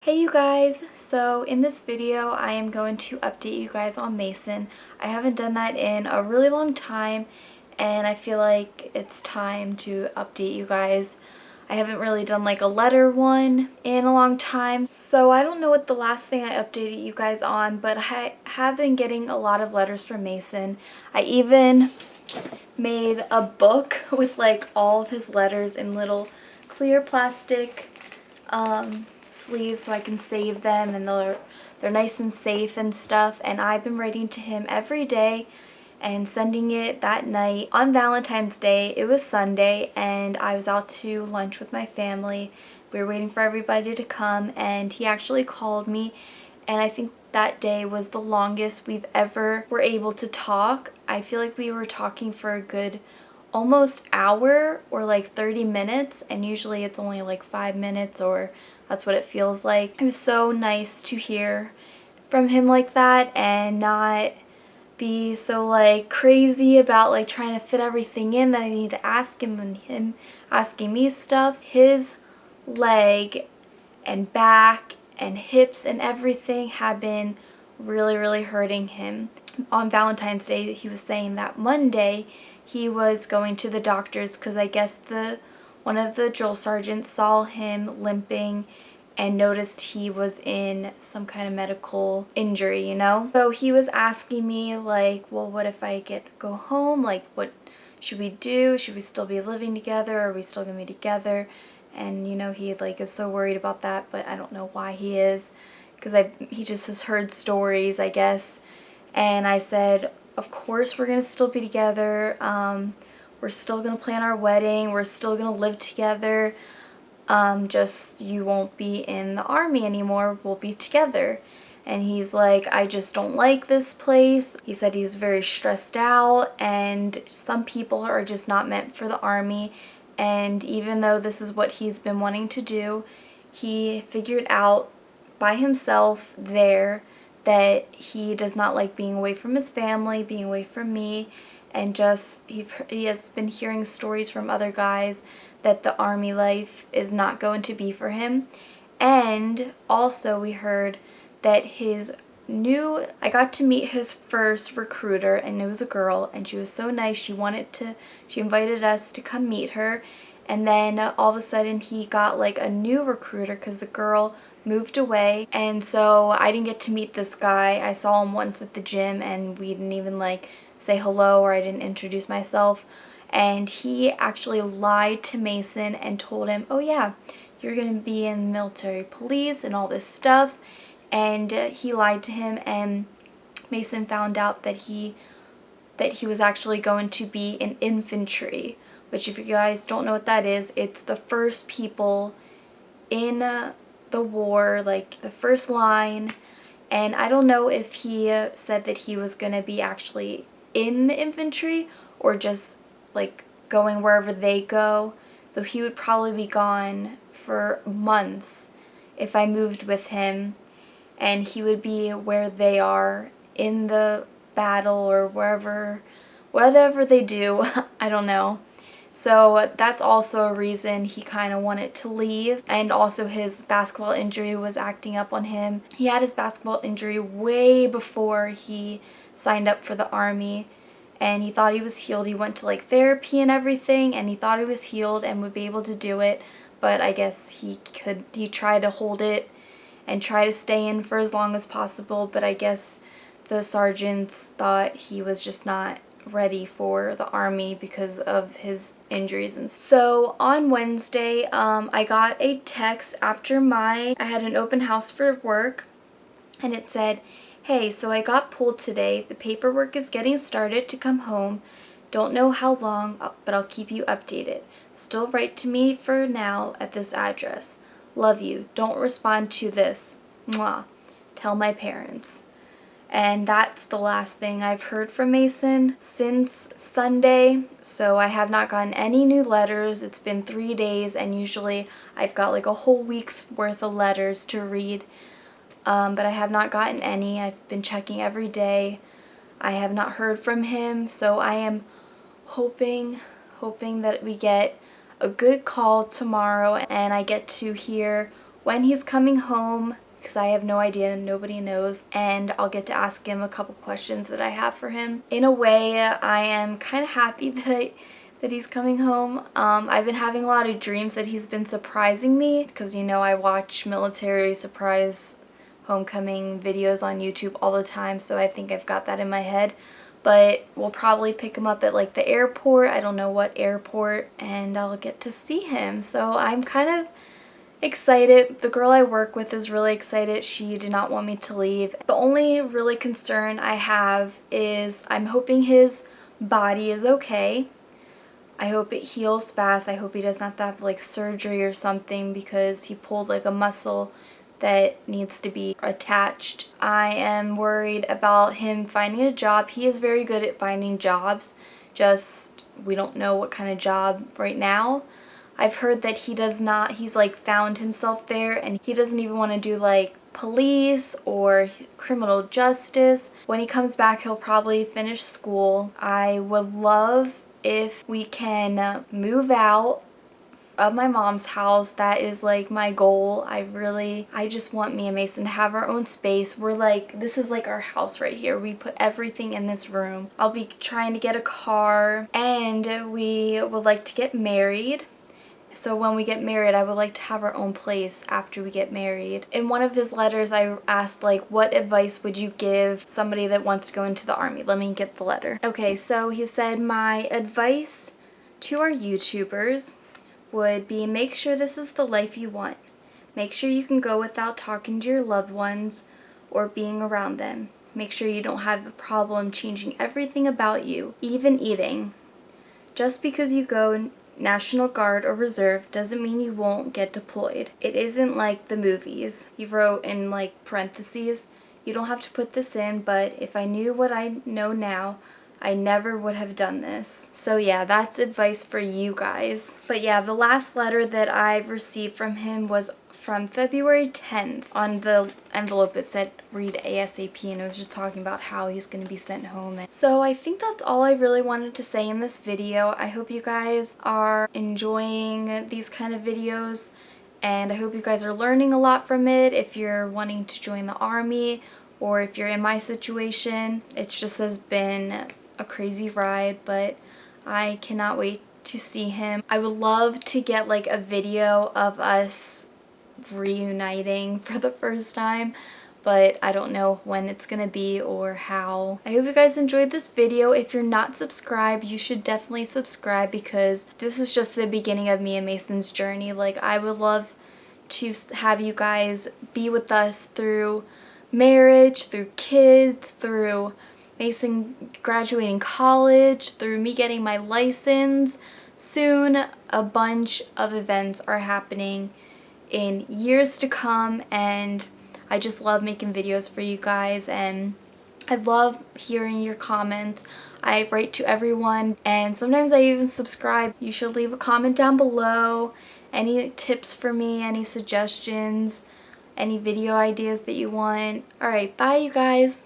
Hey you guys, so in this video I am going to update you guys on Mason. I haven't done that in a really long time and I feel like it's time to update you guys. I haven't really done like a letter one in a long time, so I don't know what the last thing I updated you guys on, but I have been getting a lot of letters from Mason. I even made a book with like all of his letters in little clear plastic sleeves so I can save them, and they're nice and safe and stuff. And I've been writing to him every day and sending it that night. On Valentine's Day, it was Sunday, and I was out to lunch with my family. We were waiting for everybody to come, and he actually called me, and I think that day was the longest we've ever were able to talk. I feel like we were talking for a good almost hour or like 30 minutes, and usually it's only like 5 minutes, or that's what it feels like. It was so nice to hear from him like that and not be so like crazy about like trying to fit everything in that I need to ask him and him asking me stuff. His leg and back and hips and everything have been really hurting him. On Valentine's Day, he was saying that Monday he was going to the doctor's because I guess one of the drill sergeants saw him limping and noticed he was in some kind of medical injury, you know? So he was asking me like, well, what if I go home? Like, what should we do? Should we still be living together? Are we still gonna be together? And you know, he like is so worried about that, but I don't know why he is, because he just has heard stories, I guess. And I said, of course we're gonna still be together. We're still gonna plan our wedding. We're still gonna live together. Just you won't be in the army anymore. We'll be together. And he's like, I just don't like this place. He said he's very stressed out, and some people are just not meant for the army. And even though this is what he's been wanting to do, he figured out by himself there that he does not like being away from his family, being away from me, and just he has been hearing stories from other guys that the army life is not going to be for him. And also we heard that I got to meet his first recruiter, and it was a girl, and she was so nice. She invited us to come meet her. And then all of a sudden he got like a new recruiter because the girl moved away. And so I didn't get to meet this guy. I saw him once at the gym and we didn't even like say hello, or I didn't introduce myself. And he actually lied to Mason and told him, oh yeah, you're going to be in military police and all this stuff. And he lied to him, and Mason found out that he was actually going to be in infantry, which if you guys don't know what that is, it's the first people in the war, like the first line. And I don't know if he said that he was going to be actually in the infantry or just like going wherever they go. So he would probably be gone for months if I moved with him, and he would be where they are in the battle or whatever they do. I don't know. So that's also a reason he kind of wanted to leave. And also his basketball injury was acting up on him. He had his basketball injury way before he signed up for the army, and he thought he was healed. He went to like therapy and everything, and he thought he was healed and would be able to do it, but I guess he tried to hold it and try to stay in for as long as possible, but I guess the sergeants thought he was just not ready for the army because of his injuries. And so on Wednesday, I got a text after I had an open house for work, and it said, hey, so I got pulled today. The paperwork is getting started to come home. Don't know how long, but I'll keep you updated. Still write to me for now at this address. Love you. Don't respond to this. Mwah. Tell my parents. And that's the last thing I've heard from Mason since Sunday. So I have not gotten any new letters. It's been 3 days, and usually I've got like a whole week's worth of letters to read. But I have not gotten any. I've been checking every day. I have not heard from him, so I am hoping that we get a good call tomorrow and I get to hear when he's coming home, because I have no idea, nobody knows, and I'll get to ask him a couple questions that I have for him. In a way, I am kind of happy that he's coming home. I've been having a lot of dreams that he's been surprising me, because you know I watch military surprise homecoming videos on YouTube all the time, so I think I've got that in my head. But we'll probably pick him up at like the airport, I don't know what airport, and I'll get to see him. So I'm kind of excited. The girl I work with is really excited. She did not want me to leave. The only really concern I have is I'm hoping his body is okay. I hope it heals fast. I hope he doesn't have to have like surgery or something because he pulled like a muscle that needs to be attached. I am worried about him finding a job. He is very good at finding jobs, just we don't know what kind of job right now. I've heard that he's like found himself there and he doesn't even want to do like police or criminal justice. When he comes back, he'll probably finish school. I would love if we can move out of my mom's house. That is like my goal. I just want me and Mason to have our own space. This is like our house right here. We put everything in this room. I'll be trying to get a car and we would like to get married. So when we get married, I would like to have our own place after we get married. In one of his letters, I asked like, what advice would you give somebody that wants to go into the army? Let me get the letter. Okay, so he said, my advice to our YouTubers would be, make sure this is the life you want. Make sure you can go without talking to your loved ones or being around them. Make sure you don't have a problem changing everything about you, even eating. Just because you go National Guard or Reserve doesn't mean you won't get deployed. It isn't like the movies. He wrote in like parentheses, you don't have to put this in, but if I knew what I know now, I never would have done this. So yeah, that's advice for you guys. But yeah, the last letter that I've received from him was from February 10th. On the envelope it said read ASAP, and it was just talking about how he's going to be sent home. So I think that's all I really wanted to say in this video. I hope you guys are enjoying these kind of videos, and I hope you guys are learning a lot from it if you're wanting to join the army or if you're in my situation. It just has been a crazy ride, but I cannot wait to see him. I would love to get like a video of us reuniting for the first time, but I don't know when it's gonna be or how. I hope you guys enjoyed this video. If you're not subscribed, you should definitely subscribe because this is just the beginning of me and Mason's journey. Like, I would love to have you guys be with us through marriage, through kids, through Mason graduating college, through me getting my license. Soon, a bunch of events are happening in years to come, and I just love making videos for you guys, and I love hearing your comments. I write to everyone, and sometimes I even subscribe. You should leave a comment down below. Any tips for me, any suggestions, any video ideas that you want. Alright, bye you guys.